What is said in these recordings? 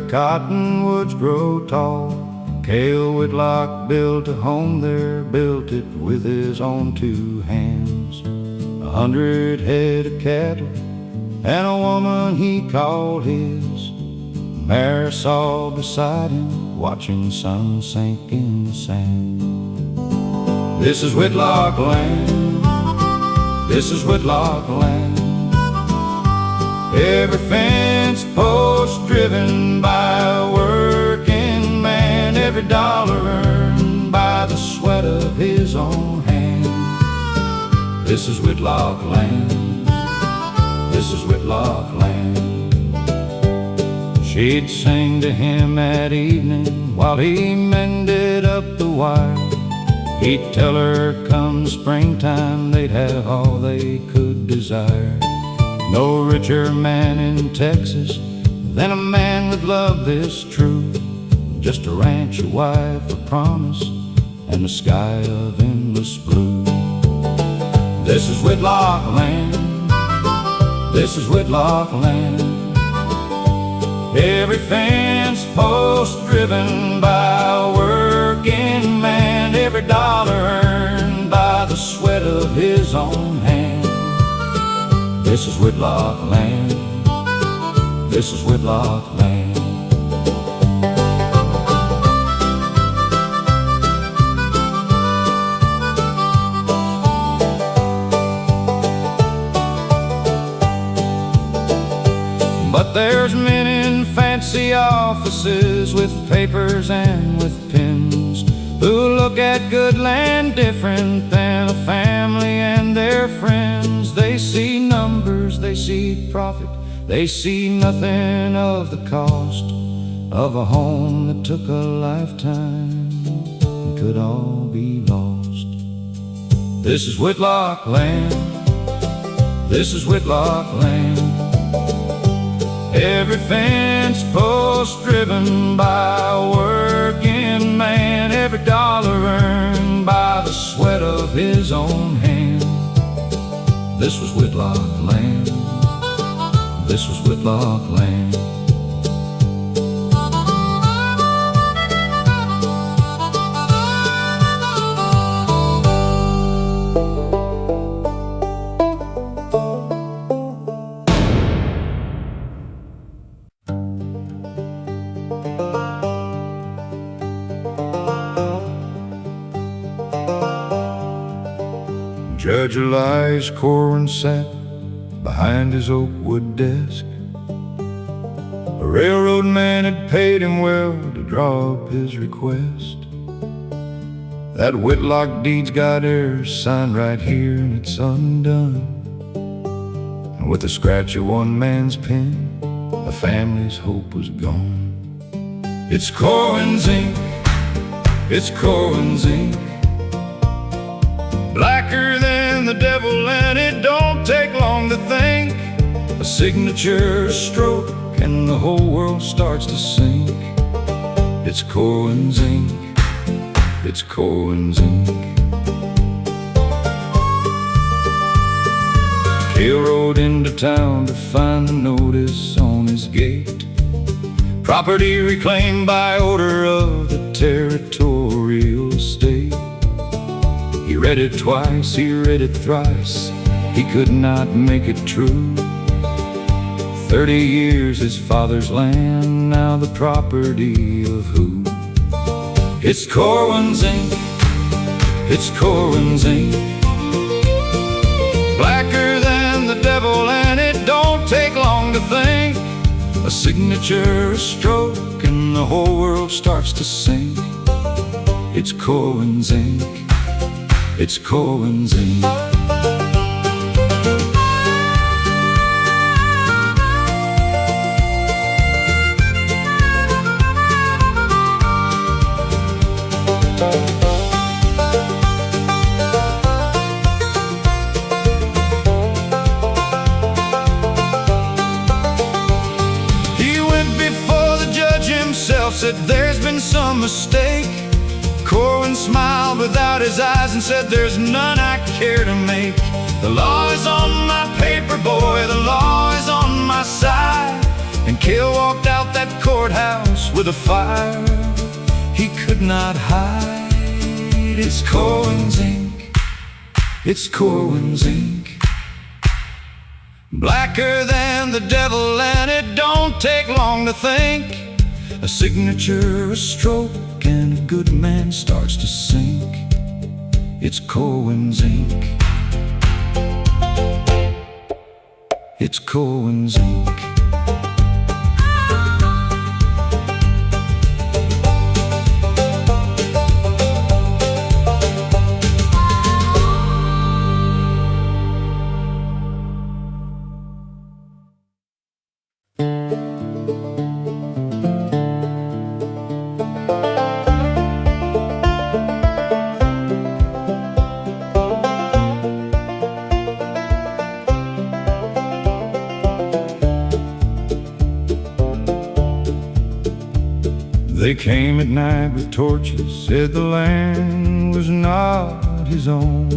cottonwoods grow tall. Cale Whitlock built a home there, built it with his own two hands. 100 head of cattle and a woman he called his. Mare saw beside him, watching sun sink in the sand. This is Whitlock land, this is Whitlock land. Every fence post driven by a working man, every dollar earned by the sweat of his own hand. This is Whitlock land, this is Whitlock land. She'd sing to him at evening while he mended up the wire. He'd tell her come springtime they'd have all they could desire. No richer man in Texas than a man with love this true. Just a ranch, a wife, a promise, and a sky of endless blue. This is Whitlock land, this is Whitlock land. Every fence post driven by a working man, every dollar earned by the sweat of his own hand. This is Whitlock land, this is Whitlock land. But there's men in fancy offices with papers and with pens who look at good land different than a family and their friends. They see numbers, they see profit, they see nothing of the cost of a home that took a lifetime and could all be lost. This is Whitlock land, this is Whitlock land. Every fence post driven by a working man, every dollar earned by the sweat of his own hand. This was Whitlock land, this was Whitlock land. Judge Elias Corwin sat behind his oak wood desk. A railroad man had paid him well to draw up his request. That Whitlock deed's got heirs signed right here and it's undone. And with the scratch of one man's pen, a family's hope was gone. It's Corwin's ink, it's Corwin's ink, blacker than the devil, and it don't take long to think. A signature, a stroke, and the whole world starts to sink. It's Corwin's ink, it's Corwin's ink. Cale rode into town to find the notice on his gate. Property reclaimed by order of the territorial state. He read it twice, he read it thrice, he could not make it true. 30 years his father's land, now the property of who? It's Corwin's ink, it's Corwin's ink, blacker than the devil, and it don't take long to think. A signature, a stroke, and the whole world starts to sink. It's Corwin's ink, it's Corwin's ink. He went before the judge himself, said there's been some mistake. Corwin smiled without his eyes and said there's none I care to make. The law is on my paper, boy, the law is on my side. And Cale walked out that court courthouse with a fire he could not hide. It's Corwin's ink, it's Corwin's ink, blacker than the devil, and it don't take long to think. A signature, a stroke, and a good man starts to sink. It's Corwin's ink, it's Corwin's ink. They came at night with torches, said the land was not his own,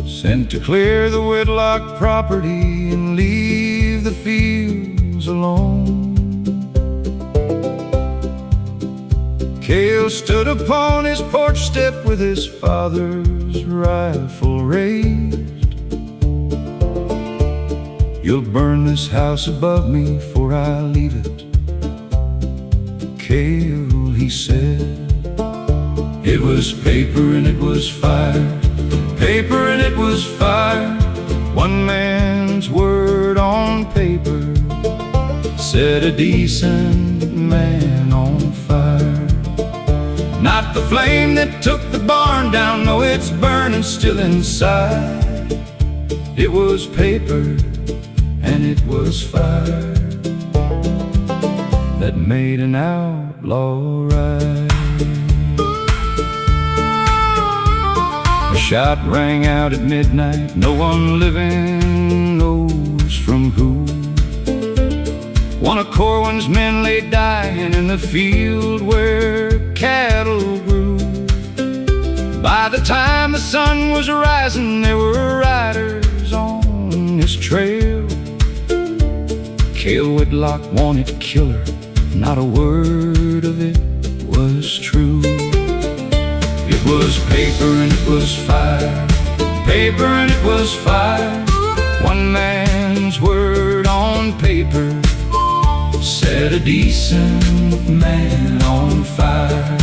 sent to clear the Whitlock property and leave the fields alone. Cale stood upon his porch step with his father's rifle raised. You'll burn this house above me, for I leave it, Cale, he said. It was paper and it was fire, paper and it was fire. One man's word on paper set a decent man on fire. Not the flame that took the barn down, no, it's burning still inside. It was paper and it was fire that made an outlaw ride. A shot rang out at midnight, no one living knows from who. One of Corwin's men lay dying in the field where cattle grew. By the time the sun was rising, there were riders on his trail. Cale Whitlock wanted killer, not a word of it was true. It was paper and it was fire, paper and it was fire. One man's word on paper set a decent man on fire.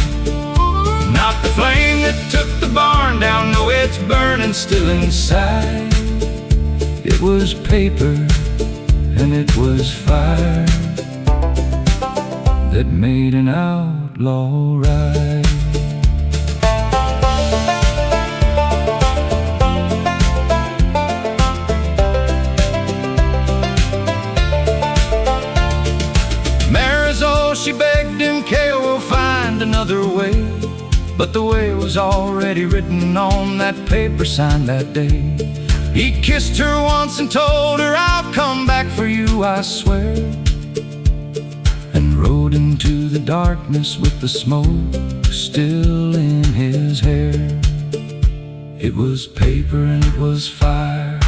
Not the flame that took the barn down, no, it's burning still inside. It was paper and it was fire that made an outlaw ride. Marisol, she begged him, Cale will find another way. But the way was already written on that paper signed that day. He kissed her once and told her, I'll come back for you, I swear, and rode into the darkness with the smoke still in his hair. It was paper and it was fire,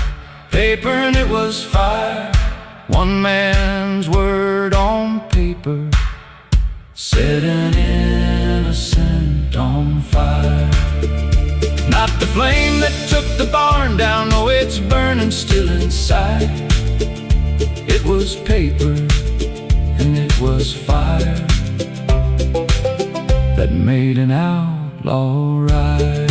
paper and it was fire. One man's word on paper set an innocent on fire. Not the flame that took the barn down, no, it's burning still inside. It was paper and it was fire that made an outlaw ride.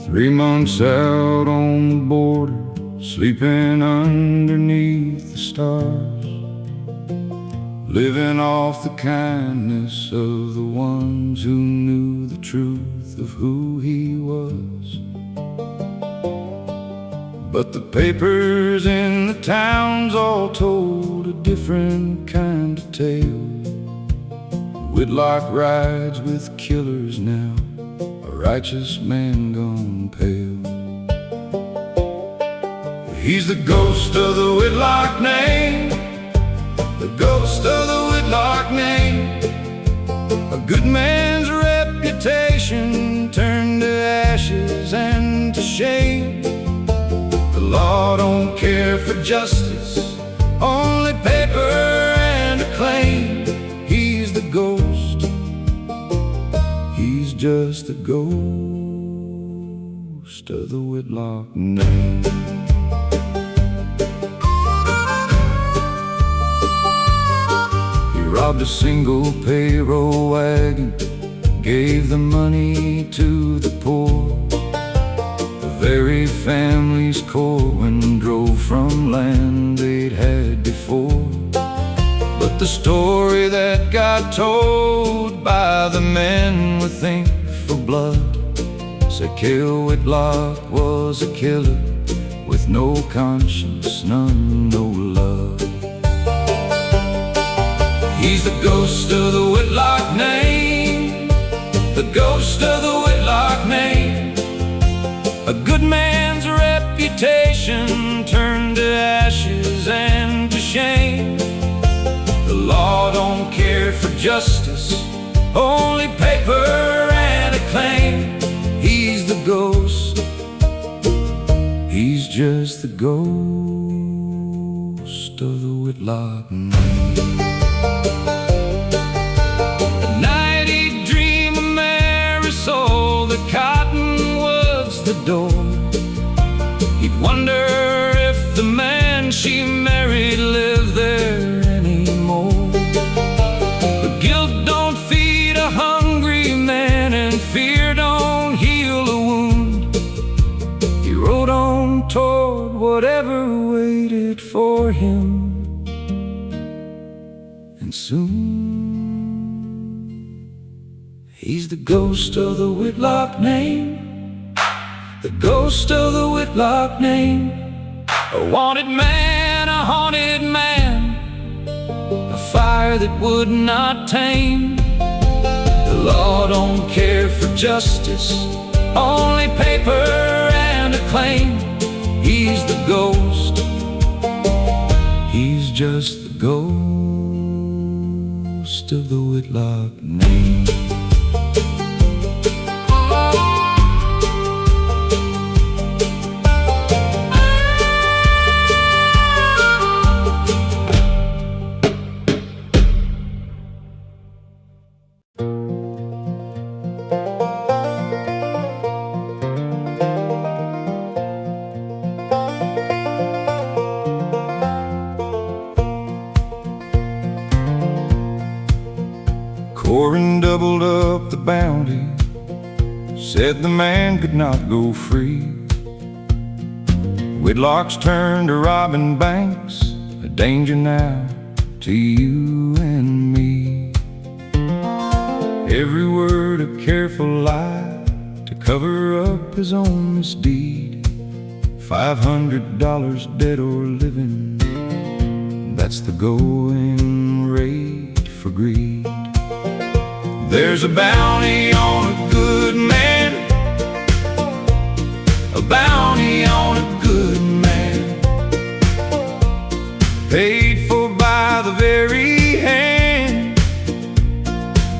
Three months out on the border, sleeping underneath the stars, living off the kindness of the ones who knew the truth of who he was. But the papers in the towns all told a different kind of tale. Whitlock rides with killers now, a righteous man gone pale. He's the ghost of the Whitlock name, the ghost of the Whitlock name. A good man's reputation turned to ashes and to shame. The law don't care for justice, only paper and acclaim. He's the ghost, he's just the ghost of the Whitlock name. He robbed a single payroll wagon, gave the money to the poor, the very family's core, when drove from land they'd had before. But the story that got told by the men with ink for blood said Cale Whitlock was a killer with no conscience, none, no love. He's the ghost of the Whitlock name, the ghost of the Whitlock name. A good man's reputation turned to ashes and to shame. The law don't care for justice, only paper and acclaim. He's the ghost, he's just the ghost of the Whitlock name. At night he'd dream of Marisol, the cottonwoods, the door. He'd wonder if the man she married lived there anymore. But guilt don't feed a hungry man, and fear don't heal a wound. He rode on toward whatever waited for him, and soon he's the ghost of the Whitlock name, the ghost of the Whitlock name. A wanted man, a haunted man, a fire that would not tame. The law don't care for justice, only paper and acclaim. He's the ghost, he's just the ghost of the Whitlock name. Corin doubled up the bounty, said the man could not go free. Whitlock's turned to robbing banks, a danger now to you and me. Every word a careful lie to cover up his own misdeed. $500 dead or living, that's the going rate for greed. There's a bounty on a good man, a bounty on a good man, paid for by the very hand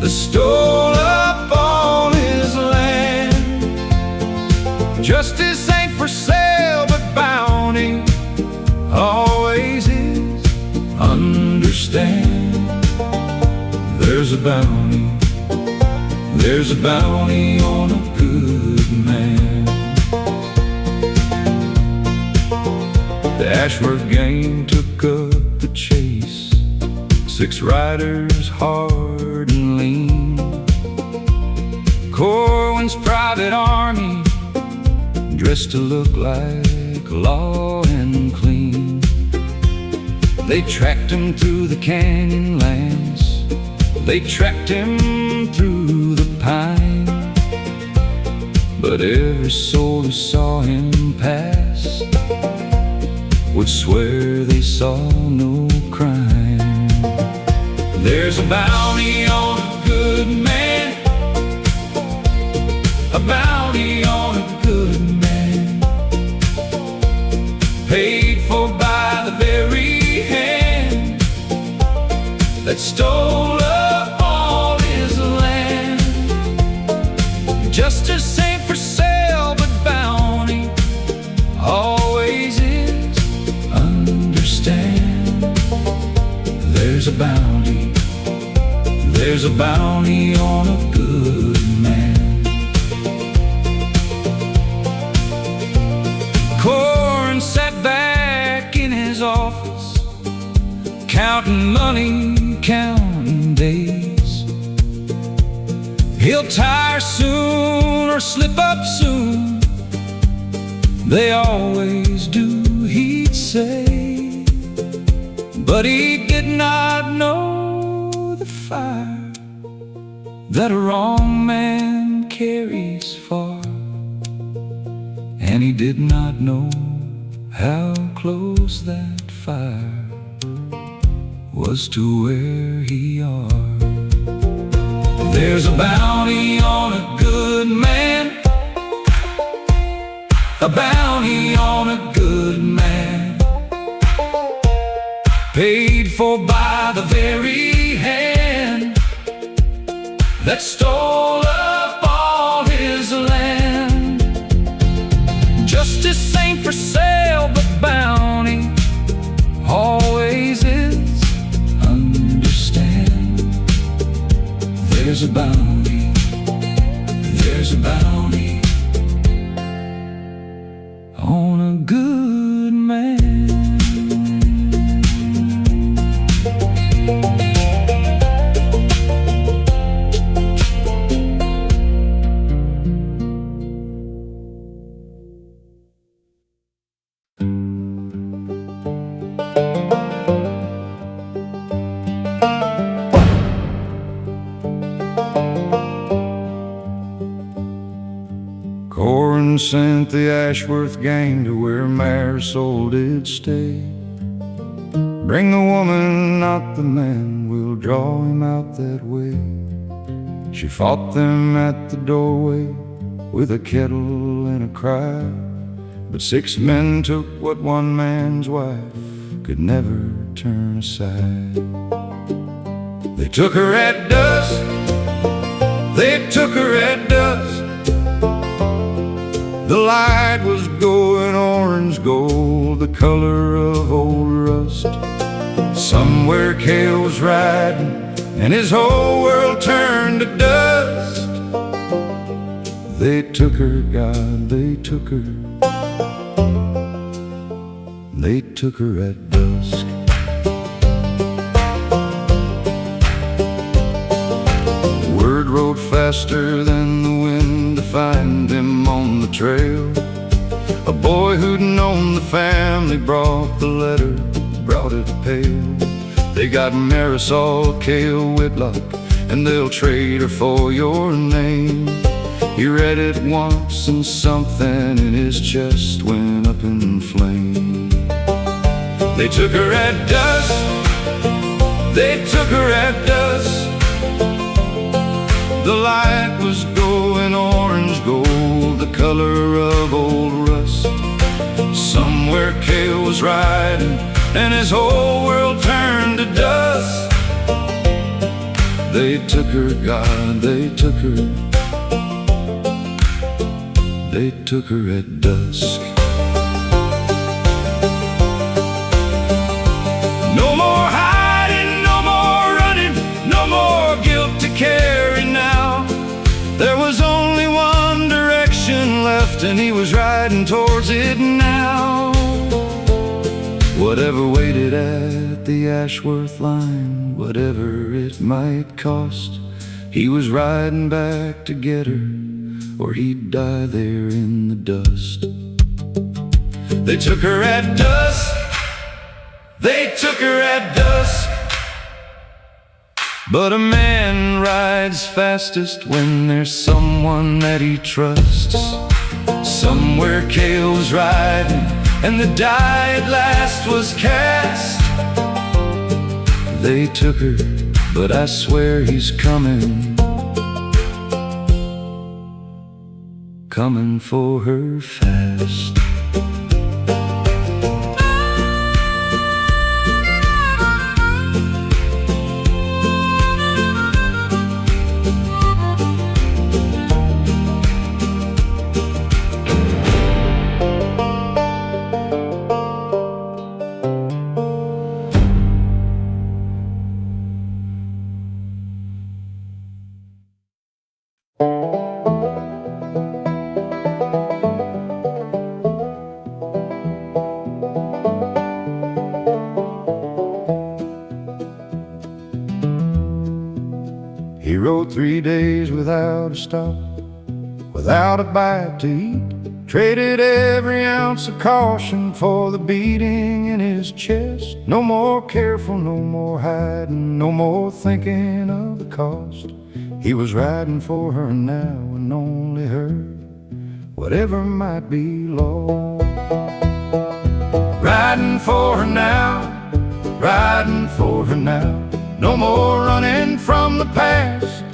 that stole up all his land. Justice ain't for sale, but bounty always is. Understand, there's a bounty, there's a bounty on a good man. The Ashworth gang took up the chase, 6 riders hard and lean. Corwin's private army, dressed to look like law and clean. They tracked him through the canyon lands, they tracked him through the pine. But every soul who saw him pass would swear they saw no crime. There's a bounty on a good man, a bounty on a good man, paid for by the very hand that stole up all his land. Justice ain't for sale, but bounty always is. Understand, there's a bounty, there's a bounty on a good man. Corin sat back in his office, counting money, counting days. He'll tire soon or slip up soon, they always do, he'd say. But he did not know the fire that a wrong man carries far, and he did not know how close that fire was to where he are. There's a bounty on a good man, a bounty on a good man, paid for by the very hand that stole up all his land. Justice ain't for sale, but bounty always is. Understand, there's a bounty, there's a bounty on a good man. Corin sent the Ashworth gang to where Marisol did stay. Bring the woman, not the man, we'll draw him out that way. She fought them at the doorway with a kettle and a cry, but 6 men took what one man's wife could never turn aside. They took her at dusk, they took her at dusk. The light was going orange gold, the color of old rust. Somewhere Cale was riding, and his whole world turned to dust. They took her, God, they took her. They took her at dusk. Word rode faster than the wind to find him on the trail. A boy who'd known the family brought the letter, brought it pale. They got Marisol Cale Whitlock, and they'll trade her for your name. He read it once and something in his chest went up in flame. They took her at dusk, they took her at dusk. The light was going orange gold, the color of old rust. Somewhere Cale was riding, and his whole world turned to dust. They took her, God, they took her. They took her at dusk. No more hiding, no more running, no more guilt to carry now. There was only one direction left, and he was riding towards it now. Whatever waited at the Ashworth line, whatever it might cost, he was riding back to get her, or he'd die there in the dust. They took her at dusk, they took her at dusk. But a man rides fastest when there's someone that he trusts. Somewhere Cale was riding, and the die at last was cast. They took her, but I swear he's coming, coming for her fast. He rode 3 days without a stop, without a bite to eat. Traded every ounce of caution for the beating in his chest. No more careful, no more hiding, no more thinking of the cost. He was riding for her now and only her, whatever might be lost. Riding for her now, riding for her now. No more running from the past,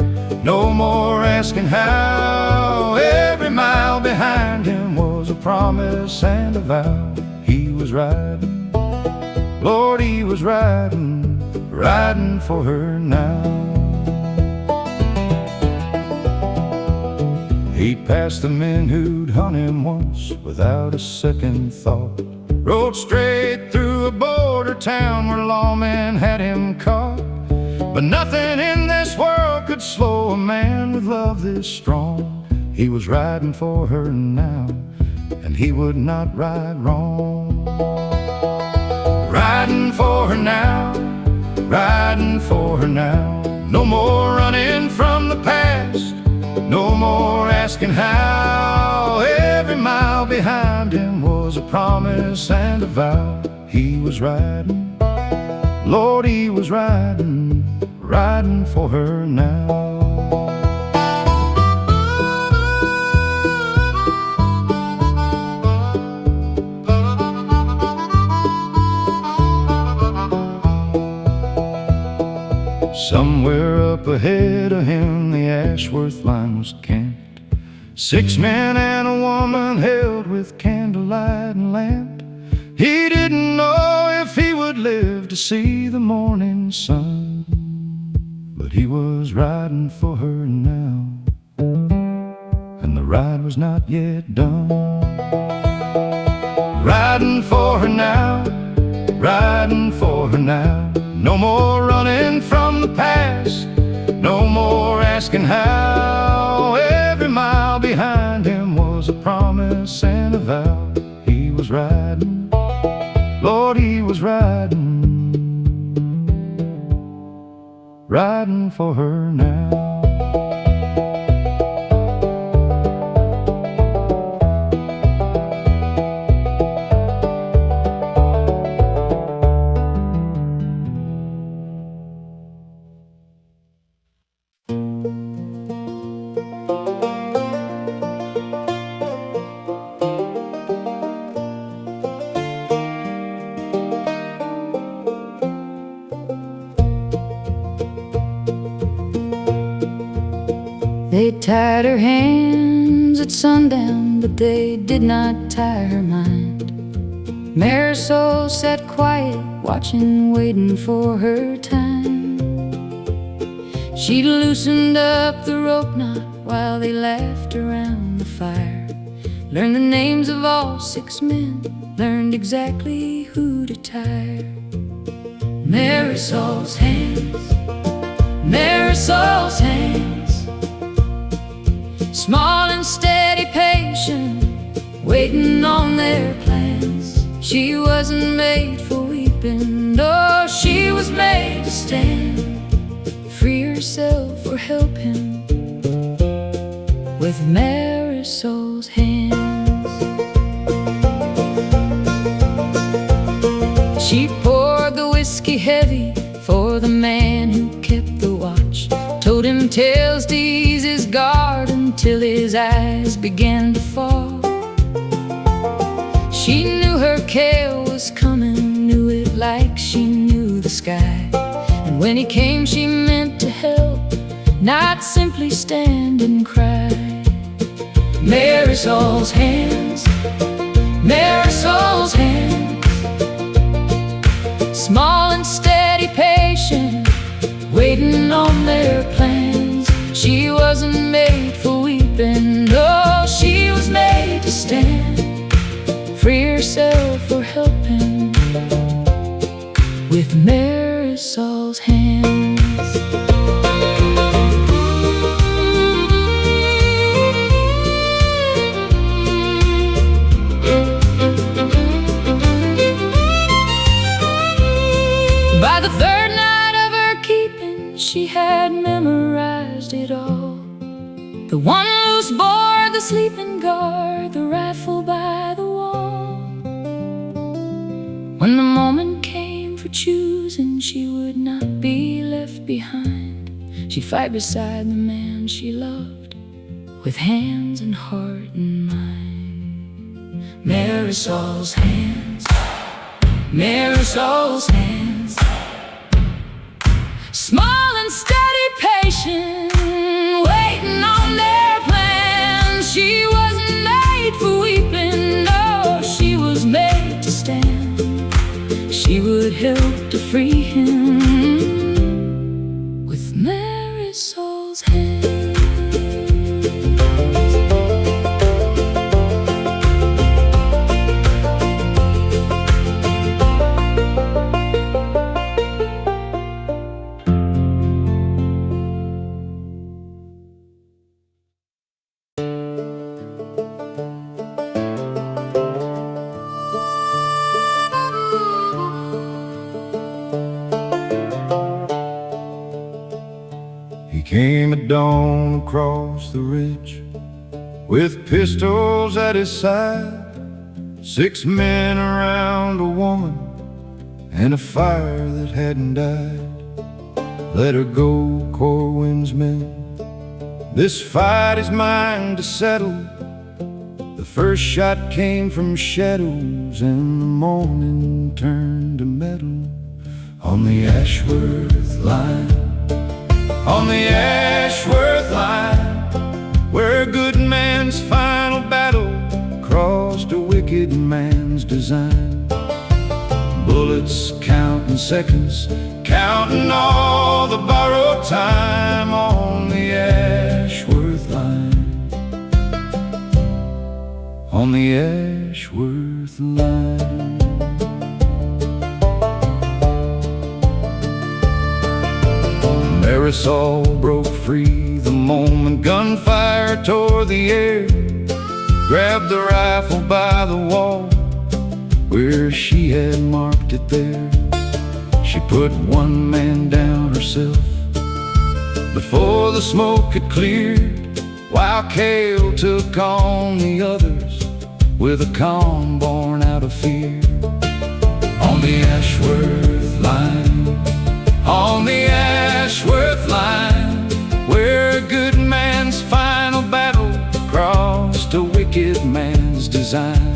no more asking how. Every mile behind him was a promise and a vow. He was riding, Lord, he was riding, riding for her now. He'd passed the men who'd hunt him once without a second thought. Rode straight through a border town where lawmen had him caught. But nothing in this world could slow a man with love this strong. He was riding for her now, and he would not ride wrong. Riding for her now, riding for her now. No more running from the past, no more asking how. Every mile behind him was a promise and a vow. He was riding, Lord, he was riding, riding for her now. Somewhere up ahead of him the Ashworth line was camped. 6 men and a woman held with candlelight and lamp. He didn't know if he would live to see the morning sun, but he was riding for her now, and the ride was not yet done. Riding for her now, riding for her now. No more running from the past, no more asking how. Every mile behind him was a promise and a vow. He was riding, Lord, he was riding, riding for her now. They tied her hands at sundown, but they did not tie her mind. Marisol sat quiet, watching, waiting for her time. She loosened up the rope knot while they laughed around the fire. Learned the names of all 6 men, learned exactly who to tie. Marisol's hands, Marisol's hands, small and steady, patient, waiting on their plans. She wasn't made for weeping, no, she was made to stand. Free herself or help him with Marisol's hands. She poured the whiskey heavy for the man who kept the watch. till his eyes began to fall. She knew her Cale was coming, knew it like she knew the sky. And when he came she meant to help, not simply stand and cry. Marisol's hands, Marisol's hands, small and steady, patient, waiting on their plans. She wasn't made for weeping, no, she was made to stand, free herself or helping with Marisol's hands. By the third night of her keeping, she had memorized it all. The one loose board, the sleeping guard, the rifle by the wall. When the moment came for choosing, she would not be left behind. She'd fight beside the man she loved, with hands and heart and mind. Marisol's hands, Marisol's hands, small and steady, patient, waiting on their plans. She wasn't made for weeping, no, she was made to stand. She would help to free him with Marisol's hands. Came at dawn across the ridge, with pistols at his side, 6 men around a woman, and a fire that hadn't died. Let her go, Corwin's men, this fight is mine to settle. The first shot came from shadows, and the morning turned to metal. On the Ashworth line, on the Ashworth line, where a good man's final battle crossed a wicked man's design. Bullets counting seconds, counting all the borrowed time. On the Ashworth line, on the Ashworth line. Marisol broke free the moment gunfire tore the air, grabbed the rifle by the wall where she had marked it there. She put one man down herself before the smoke had cleared, while Cale took on the others with a calm born out of fear. On the Ashworth line, on the Ashworth line, where a good man's final battle crossed a wicked man's design.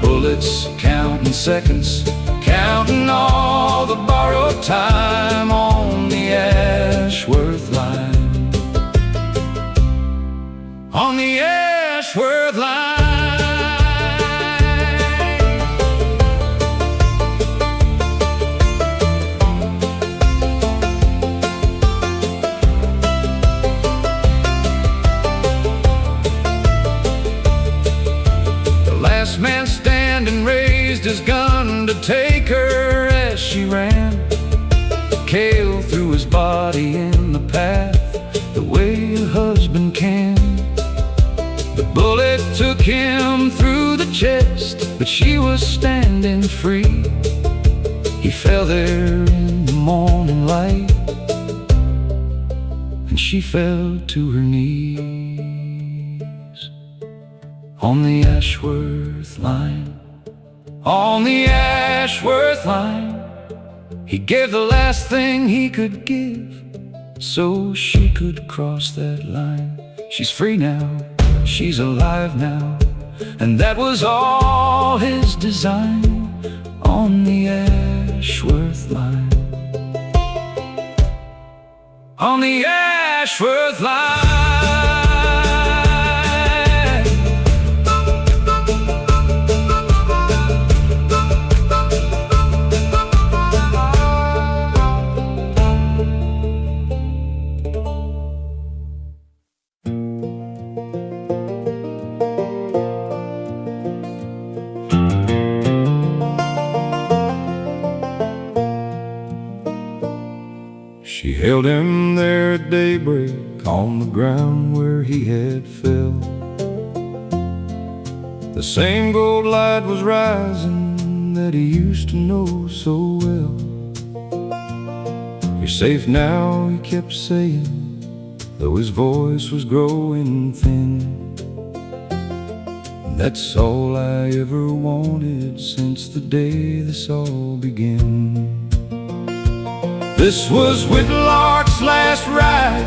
Bullets counting seconds, counting all the borrowed time. On the Ashworth line, on the Ashworth line. Last man standing raised his gun to take her as she ran. Cale threw his body in the path the way a husband can. The bullet took him through the chest, but she was standing free. He fell there in the morning light, and she fell to her knees. On the Ashworth line, on the Ashworth line, he gave the last thing he could give so she could cross that line. She's free now, she's alive now, and that was all his design on the Ashworth line. On the Ashworth line. She held him there at daybreak on the ground where he had fell. The same gold light was rising that he used to know so well. You're safe now, he kept saying, though his voice was growing thin. That's all I ever wanted since the day this all began. This was Whitlock's last ride,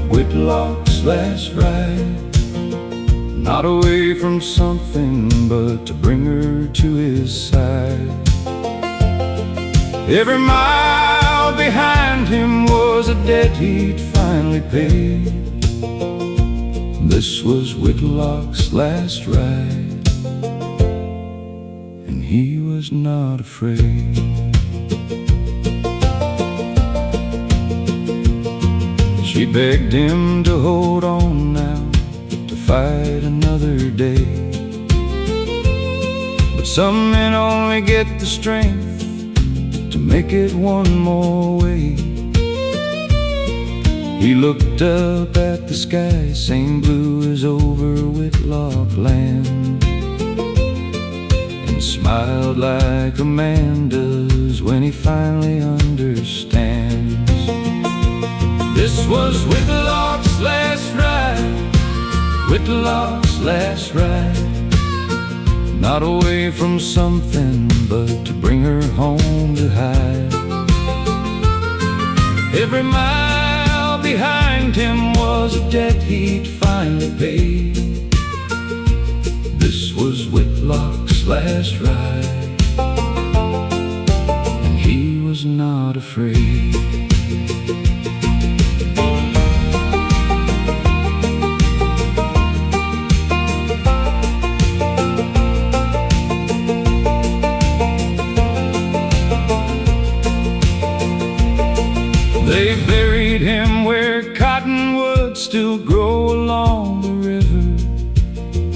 Whitlock's last ride. Not away from something, but to bring her to his side. Every mile behind him was a debt he'd finally paid. This was Whitlock's last ride, and he was not afraid. She begged him to hold on now, to fight another day. But some men only get the strength to make it one more way. He looked up at the sky, same blue as over Whitlock land, and smiled like a man does when he finally understands. This was Whitlock's last ride, Whitlock's last ride. Not away from something, but to bring her home to hide. Every mile behind him was a debt he'd finally paid. This was Whitlock's last ride, and he was not afraid. They buried him where cottonwoods still grow along the river.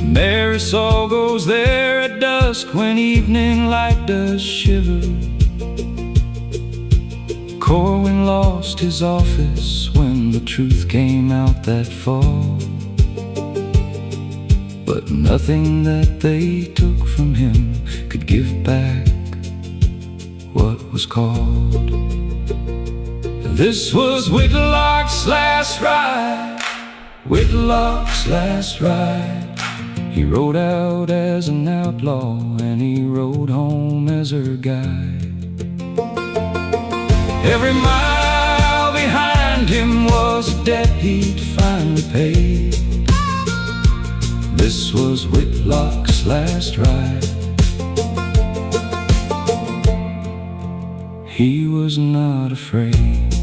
Marisol goes there at dusk when evening light does shiver. Corwin lost his office when the truth came out that fall. But nothing that they took from him could give back what was called. This was Whitlock's last ride, Whitlock's last ride. He rode out as an outlaw, and he rode home as her guide. Every mile behind him was a debt he'd finally paid. This was Whitlock's last ride. He was not afraid.